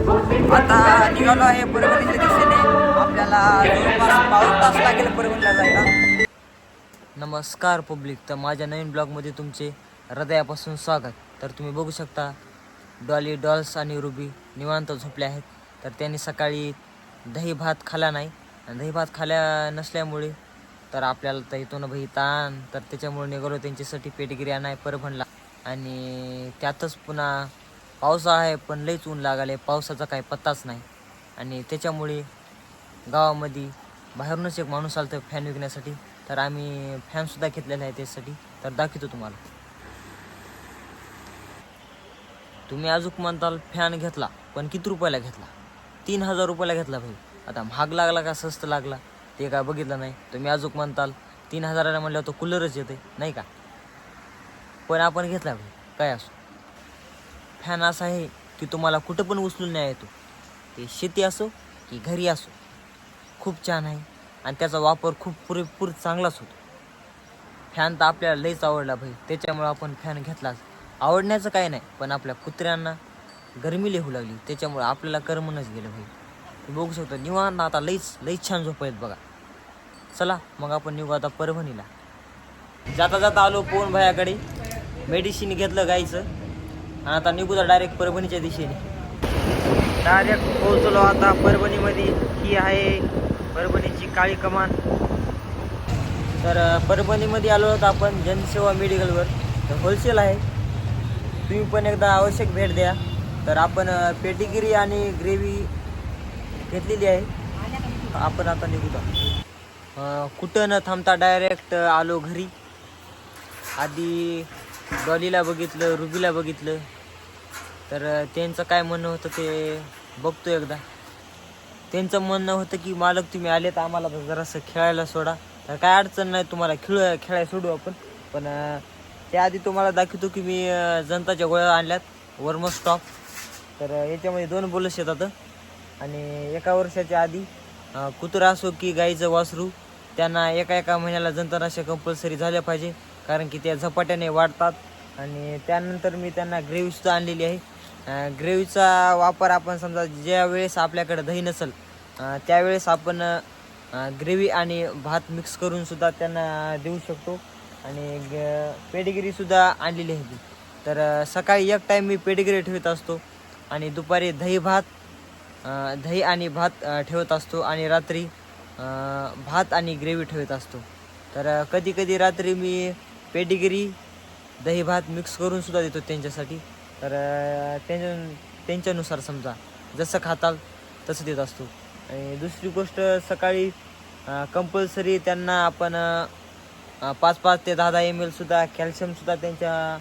आता निघालो आहे परभणीच्या दिशेने. आपल्याला जवळपास पाऊण तास लागेल परभणीला जायला. नमस्कार पब्लिक, तर माझ्या नवीन ब्लॉगमध्ये तुमचे हृदयापासून स्वागत. तर तुम्ही बघू शकता डॉली, डॉल्स आणि रुबी निवांत झोपले आहेत. तर त्यांनी सकाळी दही भात खाल्ला नाही, आणि दही भात खाल्या नसल्यामुळे तर आपल्याला तर इथून भाई ताण, तर त्याच्यामुळे निघालो त्यांच्यासाठी पेटगिरी आणाय परभणला. आणि त्यातच पुन्हा पावसा आहे, पण लईच ऊन लागाले, पावसाचा काही पत्ताच नाही. आणि त्याच्यामुळे गावामध्ये बाहेरूनच एक माणूस आला तर फॅन विकण्यासाठी. तर आम्ही फॅनसुद्धा घेतलेला आहे त्यासाठी, तर दाखवतो तुम्हाला. तुम्ही अजून म्हणताल फॅन घेतला, पण किती रुपयाला घेतला? 3000 रुपयाला घेतला भाई. आता महाग लागला का स्वस्त लागला ते काय बघितलं नाही. तुम्ही अजून म्हणताल 3000ला म्हणल्यावर तो कूलरच येते नाही का, पण आपण घेतला भाई. काय असो, फॅन असा आहे की तुम्हाला कुठं पण उचलून न्याय येतो. ते शेती असो की घरी असो, खूप छान आहे आणि त्याचा वापर खूप पुरेपूर चांगलाच होतो. फॅन तर आपल्याला लईच आवडला भाई, त्याच्यामुळे आपण फॅन घेतलाच. आवडण्याचं काही नाही, पण आपल्या कुत्र्यांना गरमी लिहू लागली, त्याच्यामुळे आपल्याला करमूनच गेलं भाई. तुम्ही बघू शकता निवांत आता लईच छान झोप आहेत बघा. चला मग आपण निघू आता परभणीला. जाता जाता आलो पोहन भायाकडे, मेडिसिन घेतलं गाईचं, आणि आता निघू डायरेक्ट परभणीच्या दिशेने. डायरेक्ट पोहोचलो आता परभणीमध्ये. ही आहे परभणीची काळी कमान. तर परभणीमध्ये आलो होतो आपण जनसेवा मेडिकलवर. तर होलसेल आहे, तुम्ही पण एकदा आवश्यक भेट द्या. तर आपण पेटीगिरी आणि ग्रेव्ही घेतलेली आहे. आपण आता निघूया. कुठं न थांबता डायरेक्ट आलो घरी. आधी डॉलीला बघितलं, रुबीला बघितलं, तर त्यांचं काय म्हणणं होतं ते बघतो एकदा. त्यांचं म्हणणं होतं की मालक तुम्ही आले तर आम्हाला जरासं खेळायला सोडा. तर काय अडचण नाही, तुम्हाला खेळायला सोडू आपण. पण त्याआधी तुम्हाला दाखवतो की मी जनताच्या गोळ्या आणल्यात वर्म स्टॉप. तर याच्यामध्ये 2 बोलस येतात. आणि 1 वर्षाच्या आधी कुत्रा असो की गाईचं वासरू, त्यांना एका महिन्याला जंतुनाशक कंपल्सरी झालं पाहिजे, कारण की त्या झपाट्याने वाढतात. आणि त्यानंतर मी त्यांना ग्रेव्हीसुद्धा आणलेली आहे. ग्रेव्हीचा वापर आपण समजा ज्या वेळेस आपल्याकडे दही नसेल त्यावेळेस आपण ग्रेव्ही आणि भात मिक्स करून सुद्धा त्यांना देऊ शकतो. आणि पेडिगिरीसुद्धा आणलेली आहे. तर सकाळी एक टाईम मी पेडिगिरी ठेवत असतो, आणि दुपारी दही आणि भात ठेवत असतो, आणि रात्री भात आणि ग्रेव्ही ठेवत असतो. तर कधी कधी रात्री मी पेडिगिरी दही भात मिक्स करून सुद्धा देतो त्यांच्यासाठी. तर त्यांच्यानुसार समजा जसं खाताल तसं देत असतो. आणि दुसरी गोष्ट, सकाळी कंपल्सरी त्यांना आपण 5 ते 10 ml सुद्धा कॅल्शियमसुद्धा त्यांच्या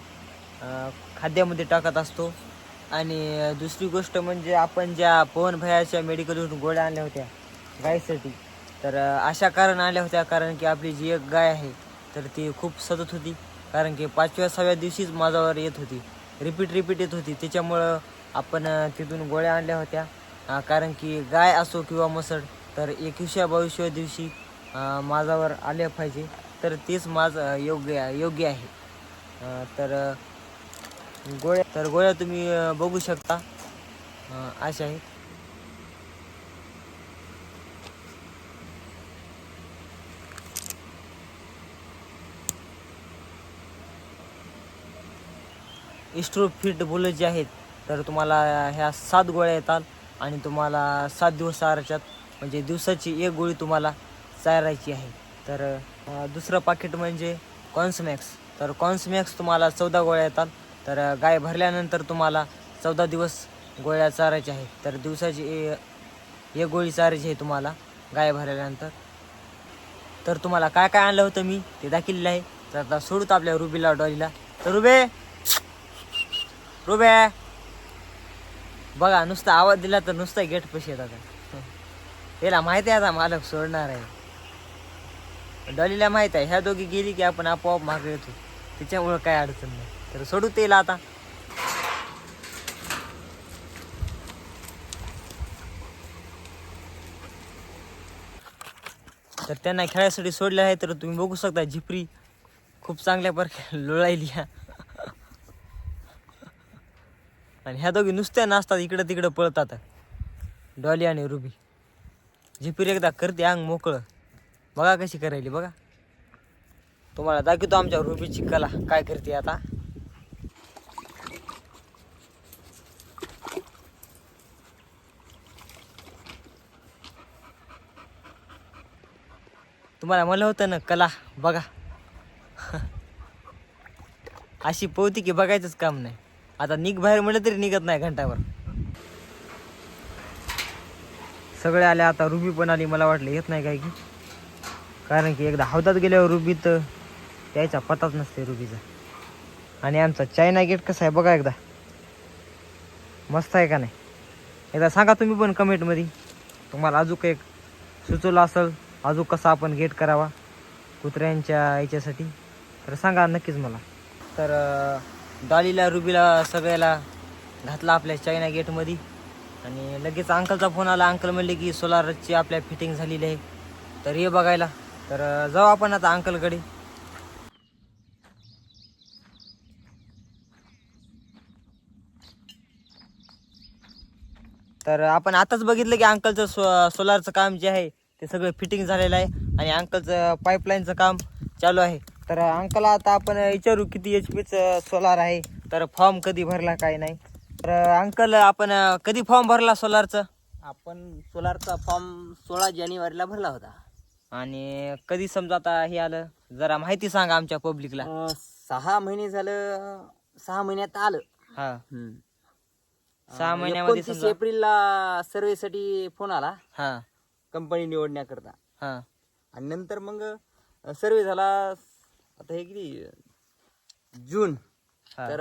खाद्यामध्ये टाकत असतो. आणि दुसरी गोष्ट म्हणजे आपण ज्या पवन भयाच्या मेडिकलवरून गोळ्या आणल्या होत्या गायसाठी, तर अशा कारण आणल्या होत्या कारण की आपली जी एक गाय आहे तर ती खूप सतत होती, कारण की 5व्या-6व्या दिवशीच माझ्यावर येत होती, रिपीट येत होती. त्याच्यामुळं आपण तिथून गोळ्या आणल्या होत्या. कारण की गाय असो किंवा म्हसड, तर 21व्या-22व्या दिवशी माझ्यावर आले पाहिजे, तर तेच माझं योग्य आहे. तर गोळ्या तुम्ही बघू शकता अशा आहेत. इस्ट्रोफिट बुलं जे आहेत, तर तुम्हाला ह्या 7 गोळ्या येतात, आणि तुम्हाला 7 दिवस आहाराच्यात, म्हणजे दिवसाची 1 गोळी तुम्हाला चारायची आहे. तर दुसरं पाकिट म्हणजे कॉन्समॅक्स. तर कॉन्समॅक्स तुम्हाला 14 गोळ्या येतात. तर गाय भरल्यानंतर तुम्हाला 14 दिवस गोळ्या चारायच्या आहेत. तर दिवसाची 1 गोळी चारायची आहे तुम्हाला गाय भरल्यानंतर. तर तुम्हाला काय काय आणलं होतं मी ते दाखवलेलं आहे. तर आता सोडूत आपल्या रुबीला, डॉलीला. तर रुबे बघा, नुसता आवाज दिला तर नुसता गेट पशी येतात. त्याला माहिती आहे आता मालक सोडणार आहे. डॉलीला माहित आहे ह्या दोघी गेली की आपण आपोआप मागे येतो, त्याच्यामुळं काय अडचण नाही. तर सोडू त्याला आता. तर त्यांना खेळायसाठी सोडले आहे. तर तुम्ही बघू शकता झिपरी खूप चांगल्या प्रकारे लोळायली. आणि ह्या दोघी नुसत्या नाचतात, इकडं तिकडं पळतात. डॉली आणि रुबी. झिपीर एकदा करते अंग मोकळं. बघा कशी करायली बघा. तुम्हाला दाखवतो आमच्या रुबीची कला काय करते आता. तुम्हाला म्हणलं होतं ना कला बघा. अशी पोहती की बघायचंच काम नाही. आता निघ बाहेर म्हटलं तरी निघत नाही घंटावर. सगळे आले आता. रुबी पण आली. मला वाटलं येत नाही काय की, कारण की एकदा हौदात गेल्यावर रुबी तर यायचा पताच नसते रुबीचा. आणि आमचा चायना गेट कसा आहे बघा एकदा. मस्त आहे का नाही. एकदा सांगा तुम्ही पण कमेंटमध्ये. तुम्हाला अजून एक सुचवलं असेल अजून कसा आपण गेट करावा कुत्र्यांच्या याच्यासाठी तर सांगा नक्कीच मला. तर डॉलीला रुबीला सगळ्याला घातला आपल्या चायना गेटमध्ये. आणि लगेच अंकलचा फोन आला. अंकल म्हणले की सोलारची आपल्या फिटिंग झालेली आहे तर ये बघायला. तर जाऊ आपण आता अंकलकडे. तर आपण आताच बघितलं की अंकलचं सोलारचं काम जे आहे ते सगळं फिटिंग झालेलं आहे. आणि अंकलचं पाईपलाईनचं काम चालू आहे. तर अंकलला आता आपण विचारू किती HP सोलार आहे, तर फॉर्म कधी भरला काय नाही. तर अंकल आपण कधी फॉर्म भरला सोलारचं? आपण सोलारचा फॉर्म 16 जानेवारीला भरला होता. आणि कधी समजा आता हे आलं जरा माहिती सांगा आमच्या पब्लिकला. 6 महिने झालं. 6 महिन्यात आलं. हा 6 महिन्यामध्ये 29 समजा. एप्रिलला सर्वेसाठी फोन आला हा कंपनी निवडण्याकरता. हा आणि नंतर मग सर्वे झाला. आता हे किती जून. हा. तर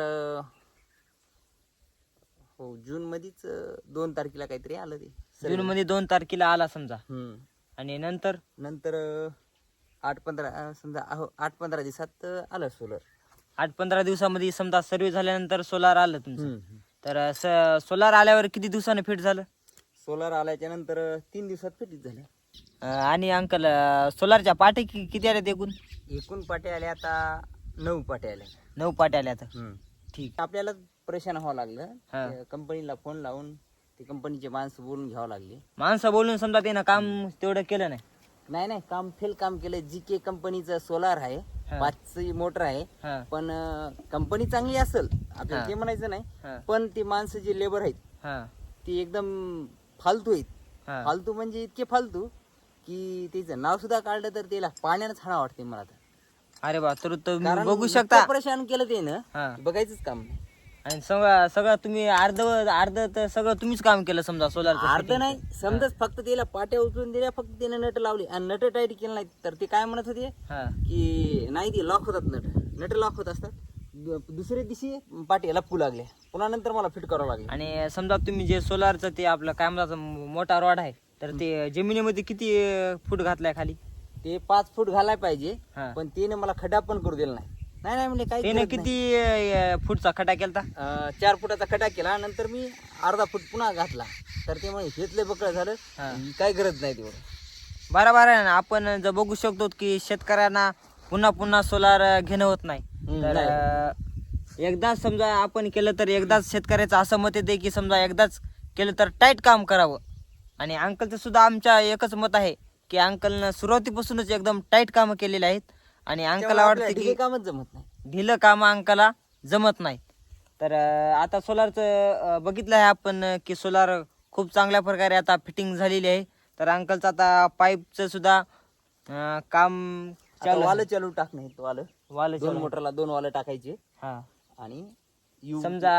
हो जून मध्येच 2 तारखेला काहीतरी आलं ते सर्वे. जून मध्ये 2 तारखेला आला समजा. हम्म. आणि नंतर नंतर 8-15 समजा 8-15 दिवसात आलं सोलर. 8-15 दिवसामध्ये समजा सर्वे झाल्यानंतर सोलार आलं तुमचं. तर सोलार आल्यावर किती दिवसाने फिट झालं? सोलार आल्याच्या नंतर 3 दिवसात फिटिंग झालं. आणि अंकल सोलारच्या पाटे किती आल्यात एकूण? एकूण पाट्या आल्या आता 9 पाट्या आल्या. 9 पाटे आल्यात. ठीक. आपल्याला परेशान व्हावं हा. लागलं. कंपनीला फोन लावून ते कंपनीचे माणसं बोलून घ्यावं लागले. माणसं बोलून समजा त्यानं काम तेवढं केलं नाही. नाही काम फेल काम केलं. GK कंपनीचं सोलार आहे. हा. 5ची मोटर आहे. हा पण कंपनी चांगली असेल आपल्याला हा. ते म्हणायचं नाही. हा पण ते माणसं जे लेबर आहेत हा ते एकदम फालतू आहेत. हा. फालतू म्हणजे इतके फालतू की त्याचं नाव सुद्धा काढलं तर त्याला पाण्यानं छाणा वाटते मला तर. अरे बा तर तुम्ही कारण बघू इतकं शकता. परेशान केलं ते ना हा. बघायचंच काम नाही. आणि सगळं तुम्ही अर्ध तर सगळं तुम्हीच काम केलं समजा सोलार. अर्ध नाही समजाच फक्त त्याला पाट्या उचलून दिल्या. फक्त त्याने नट लावली आणि नट टाईट केलं नाही तर ते काय म्हणत होते हा की नाही ते लॉक होतात. नट लॉक होत असतात. दुसऱ्या दिवशी पाट्याला लपू लागले. पुन्हा नंतर मला फिट करावं लागले. आणि समजा तुम्ही जे सोलारचं ते आपलं काय म्हणतात मोठा रॉड आहे तर ते जमिनीमध्ये किती फूट घातलाय खाली? ते 5 फूट घालाय पाहिजे. हा. पण त्याने मला खड्डा पण करू दिला नाही. नाही म्हणजे काही त्याने गरज नाही. किती फूटचा खड्डा केलता? 4 फुटाचा खड्डा केला. नंतर मी अर्धा फूट पुन्हा घातला. तर ते म्हणजे हेतले बकळ झालं. हा. काही गरज नाही तेवढं. बरोबर आहे ना. आपण जर बघू शकतो की शेतकऱ्यांना पुन्हा पुन्हा सोलार घेणं होत नाही. तर एकदाच समजा आपण केलं तर एकदाच शेतकऱ्याचं असं मत येते की समजा एकदाच केलं तर टाईट काम करावं. आणि अंकलचं सुद्धा आमच्या एकच मत आहे की अंकलनं सुरुवातीपासूनच एकदम टाईट कामं केलेली आहेत. आणि अंकलला वाटतं की कामच जमत नाही. ढिलं कामं अंकलला जमत नाहीत. तर आता सोलारचं बघितलं आहे आपण की सोलार खूप चांगल्या प्रकारे आता फिटिंग झालेली आहे. तर अंकलचं आता पाईपचं सुद्धा काम चालू वाल चालू टाकणे. वाल 2 मोटरला 2 वाल टाकायचे. हा आणि समजा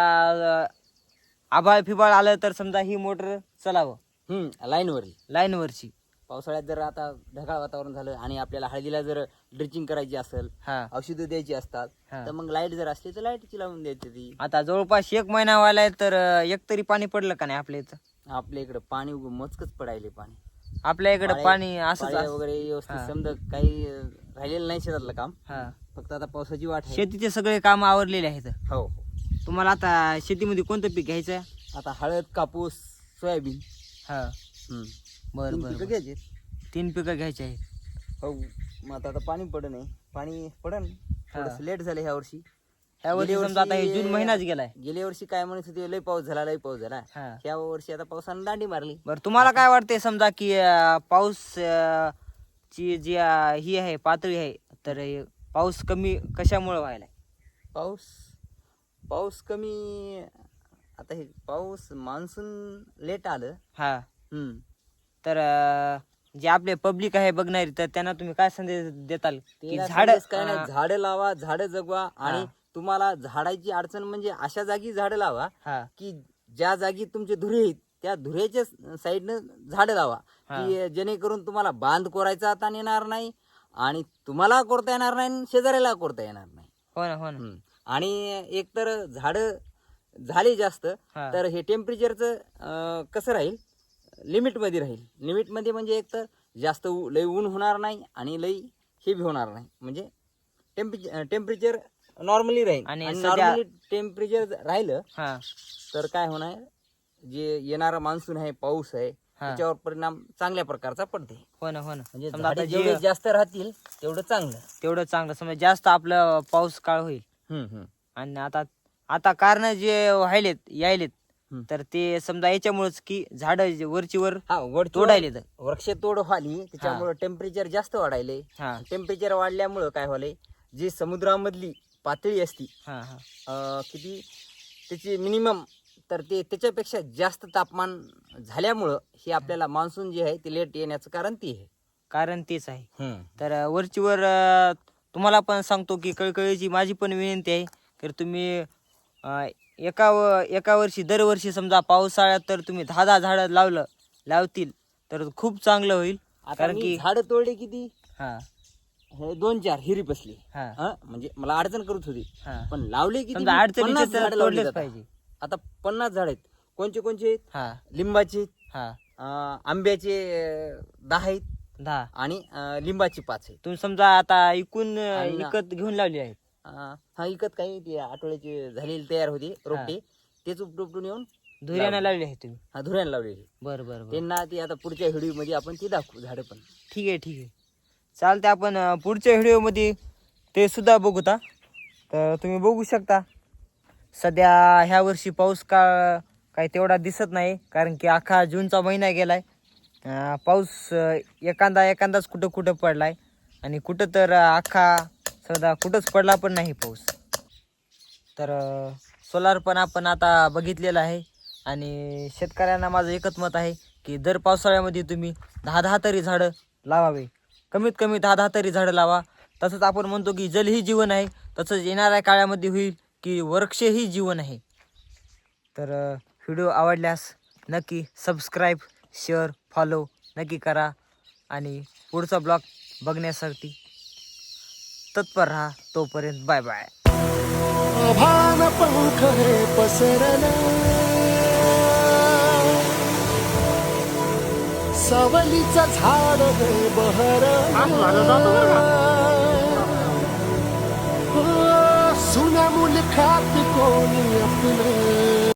आभाळ फिबाळ आलं तर समजा ही मोटर चलावं लाईन वरची. पावसाळ्यात जर आता ढगाळ वातावरण झालं आणि आपल्याला हळदीला जर ड्रिचिंग करायची असेल, हा औषधं द्यायची असतात, हा. तर मग लाईट जर असली तर लाईटची लावून द्यायची ती. आता जवळपास 1 महिना व्हायला आहे तर एक तरी पाणी पडलं का नाही आपल्या इथं? आपल्या इकडे पाणी मोजकच पडायले. पाणी आपल्या इकडे पाणी असंच पाळ्या वगैरे व्यवस्थित समजा काही राहिलेलं नाही शेतातलं काम. हा फक्त आता पावसाची वाट आहे. शेतीचे सगळे काम आवरलेले आहेत. हो. तुम्हाला आता शेतीमध्ये कोणतं पीक घ्यायचं आहे? आता हळद, कापूस, सोयाबीन. हा बरं पिकं बरं. घ्यायचे. 3 पिकं घ्यायची आहेत. हो. मग आता पाणी पड नाही. पाणी पडन. थोडंसं लेट झालं ह्या वर्षी. ह्या वर्षी समजा आता हे जून महिनाच गेलाय. गेल्या वर्षी काय म्हणत होते, लय पाऊस झाला लय पाऊस झाला. हा. ह्या वर्षी आता पावसानं दांडी मारली. बरं तुम्हाला काय वाटते समजा की पाऊस ची जी ही आहे पातळी आहे, तर हे पाऊस कमी कशामुळे व्हायला? पाऊस कमी, आता हे पाऊस मान्सून लेट आलं. हा. हम्म. तर जे आपले पब्लिक आहे बघणारी, तर त्यांना तुम्ही काय संदेश देताल की तिला झाड संदेश काय नाही, झाडं लावा, झाडं जगवा. आणि तुम्हाला झाडाची अडचण म्हणजे अशा जागी झाडं लावा हा की ज्या जागी तुमचे धुरे आहेत त्या धुऱ्याच्या साईडनं झाडं लावा, की जेणेकरून तुम्हाला बांध कोरायचा ताण येणार नाही आणि तुम्हाला कोरता येणार नाही आणि शेजाऱ्याला कोरता येणार नाही. हो ना, हो ना. आणि एकतर झाडं झाले जास्त तर हे टेम्परेचरचं कसं राहील, लिमिटमध्ये राहील. लिमिटमध्ये म्हणजे एकतर जास्त लई ऊन होणार नाही आणि लई हे बी होणार नाही, म्हणजे टेम्परेचर नॉर्मली राहील. आणि आणि सध्या- नॉर्मली टेम्परेचर राहिलं हा तर काय होणार, जे येणारा मान्सून आहे, पाऊस आहे, त्याच्यावर परिणाम चांगल्या प्रकारचा पडते. हो ना, हो ना. म्हणजे समजा आता झाडे जेवढे जास्त राहतील तेवढं चांगलं. तेवढं चांगलं, समजा जास्त आपलं पाऊस काळ होईल. आणि आता कारण जे व्हायलेत यायलेत, तर ते समजा याच्यामुळेच की झाड वरची वर तोडायले. वृक्षतोड व्हाली त्याच्यामुळे टेम्परेचर जास्त वाढायले. टेम्परेचर वाढल्यामुळं काय व्हायलंय, जी समुद्रामधली पातळी असती किती त्याची मिनिमम, तर ते त्याच्यापेक्षा जास्त तापमान झाल्यामुळं हे आपल्याला मान्सून जे आहे ते लेट येण्याचं कारण ते आहे. कारण तेच आहे. तर वरची वर तुम्हाला पण सांगतो की कळकळीची माझी पण विनंती आहे, तर तुम्ही एका वर्षी दरवर्षी समजा पावसाळ्यात तर तुम्ही 10 झाडं लावतील तर खूप चांगलं होईल. कारण की झाडं तोडले किती, हा हे 2-4 हिरी बसली, म्हणजे मला अडचण करत होती, पण लावले किती, 50 झाडं लावली तोडलेच जातात. पाहिजे. आता 50 झाड आहेत. कोणचे आहेत? लिंबाचे, आंब्याचे 10 आहेत 10 आणि लिंबाची 5 आहेत. तुम्ही समजा आता विकत घेऊन लावली आहेत. इकत काही ते आठवड्याची झालेली तयार होती रोपटे, तेच उपटून येऊन धुऱ्यानं लावली आहे तुम्ही? धुऱ्यानं लावलेली. बरं बरं बरं. त्यांना ती आता पुढच्या व्हिडिओ मध्ये आपण ती दाखवू झाडं पण. ठीक आहे. चालते, आपण पुढच्या व्हिडिओमध्ये ते सुद्धा बघूता. तर तुम्ही बघू शकता सध्या ह्या वर्षी पाऊस काही तेवढा दिसत नाही, कारण की अख्खा जूनचा महिना गेलाय. पाऊस एखादाच कुठं पडलाय आणि कुठं तर अख्खा सध्या कुठंच पडला पण नाही पाऊस. तर सोलार पण आपण आता बघितलेलं आहे. आणि शेतकऱ्यांना माझं एकच मत आहे की दर पावसाळ्यामध्ये तुम्ही 10 तरी झाडं लावावे, कमीत कमी 10 तरी झाडं लावा. तसंच आपण म्हणतो की जल ही जीवन आहे, तसंच येणाऱ्या काळामध्ये होईल की वृक्ष ही जीवन आहे. तर व्हिडिओ आवडल्यास नक्की सबस्क्राईब, शेअर, फॉलो नक्की करा आणि पुढचा ब्लॉग बघण्यासाठी तत्पर राहा. तोपर्यंत बाय बाय. आभान पंख हे पसरले, सावलीचं झाड हे बहरले, सुन्या मुलखात कोणी आपले